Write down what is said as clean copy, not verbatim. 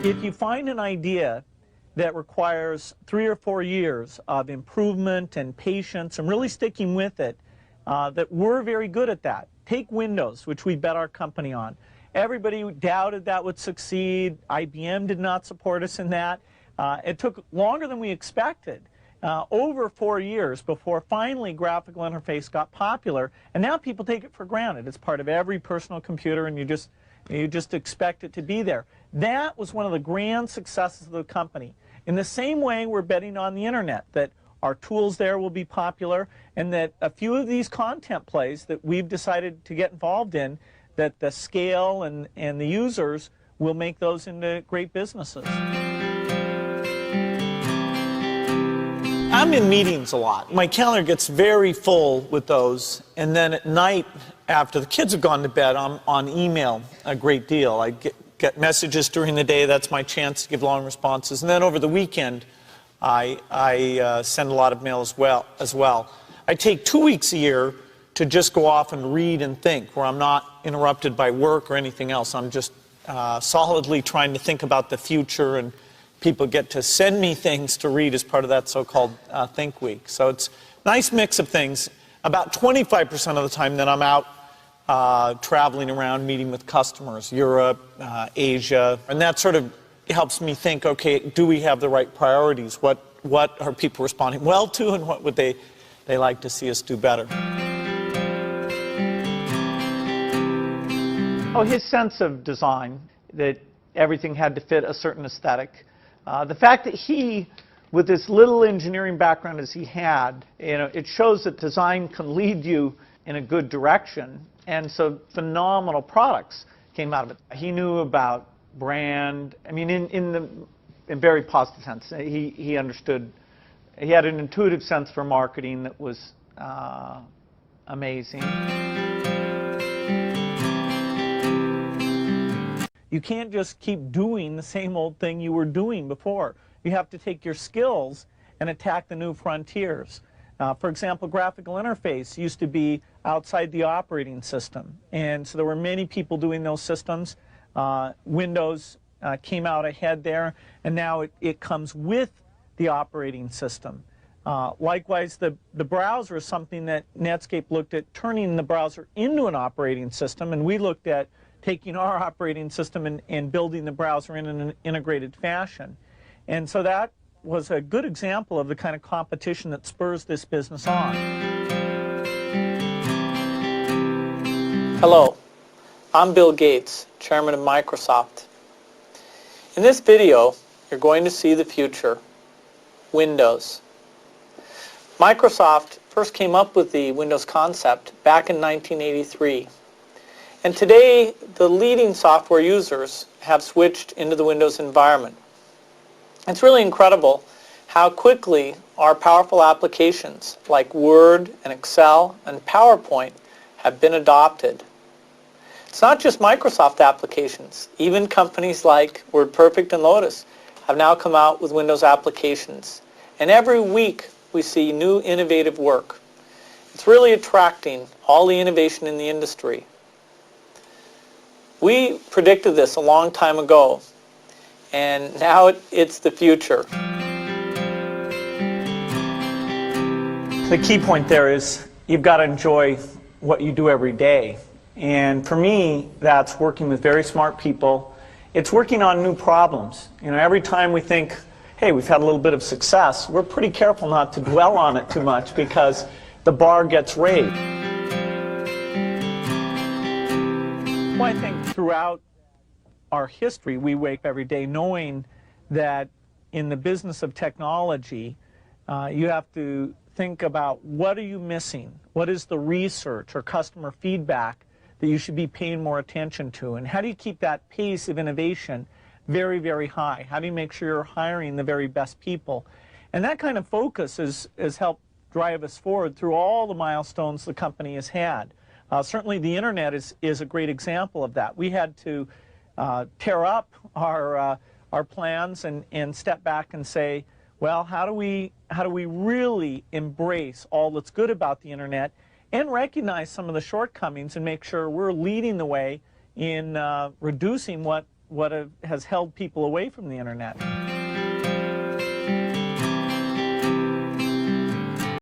If you find an idea that requires 3 or 4 years of improvement and patience and really sticking with it, that we're very good at that. Take Windows, which we bet our company on. Everybody doubted that would succeed. IBM did not support us in that. It took longer than we expected, over 4 years before finally graphical interface got popular, and now people take it for granted. It's part of every personal computer, and you just expect it to be there. That was one of the grand successes of the company. In the same way, we're betting on the internet, that our tools there will be popular, and that a few of these content plays that we've decided to get involved in, that the scale and the users will make those into great businesses. I'm in meetings a lot. My calendar gets very full with those, and then at night, after the kids have gone to bed, I'm on email a great deal. I get messages during the day. That's my chance to give long responses. And then over the weekend, I send a lot of mail as well. I take 2 weeks a year to just go off and read and think, where I'm not interrupted by work or anything else. I'm just solidly trying to think about the future, and people get to send me things to read as part of that so-called Think Week. So it's a nice mix of things. About 25% of the time that I'm out traveling around, meeting with customers, Europe, Asia, and that sort of helps me think, okay, do we have the right priorities? What are people responding well to, and what would they like to see us do better? Oh, his sense of design, that everything had to fit a certain aesthetic. The fact that he, with this little engineering background as he had, it shows that design can lead you in a good direction. And so phenomenal products came out of it. He knew about brand, I mean, in very positive sense. He understood, he had an intuitive sense for marketing that was amazing. You can't just keep doing the same old thing you were doing before. You have to take your skills and attack the new frontiers. For example, graphical interface used to be outside the operating system, and so there were many people doing those systems. Windows came out ahead there, and now it comes with the operating system. Likewise, the browser is something that Netscape looked at turning the browser into an operating system, and we looked at taking our operating system and building the browser in an integrated fashion. And so that was a good example of the kind of competition that spurs this business on. Hello, I'm Bill Gates, Chairman of Microsoft. In this video, you're going to see the future, Windows. Microsoft first came up with the Windows concept back in 1983. And today, the leading software users have switched into the Windows environment. It's really incredible how quickly our powerful applications like Word and Excel and PowerPoint have been adopted. It's not just Microsoft applications. Even companies like WordPerfect and Lotus have now come out with Windows applications. And every week we see new innovative work. It's really attracting all the innovation in the industry. We predicted this a long time ago, and now it's the future. The key point there is you've got to enjoy what you do every day. And for me, that's working with very smart people. It's working on new problems. Every time we think, hey, we've had a little bit of success, we're pretty careful not to dwell on it too much because the bar gets raised. I think throughout our history, we wake up every day knowing that in the business of technology, you have to think about what are you missing? What is the research or customer feedback that you should be paying more attention to? And how do you keep that pace of innovation very, very high? How do you make sure you're hiring the very best people? And that kind of focus has helped drive us forward through all the milestones the company has had. Certainly the internet is a great example of that. We had to tear up our plans and step back and say, well, how do we really embrace all that's good about the internet and recognize some of the shortcomings and make sure we're leading the way in reducing what what has held people away from the internet.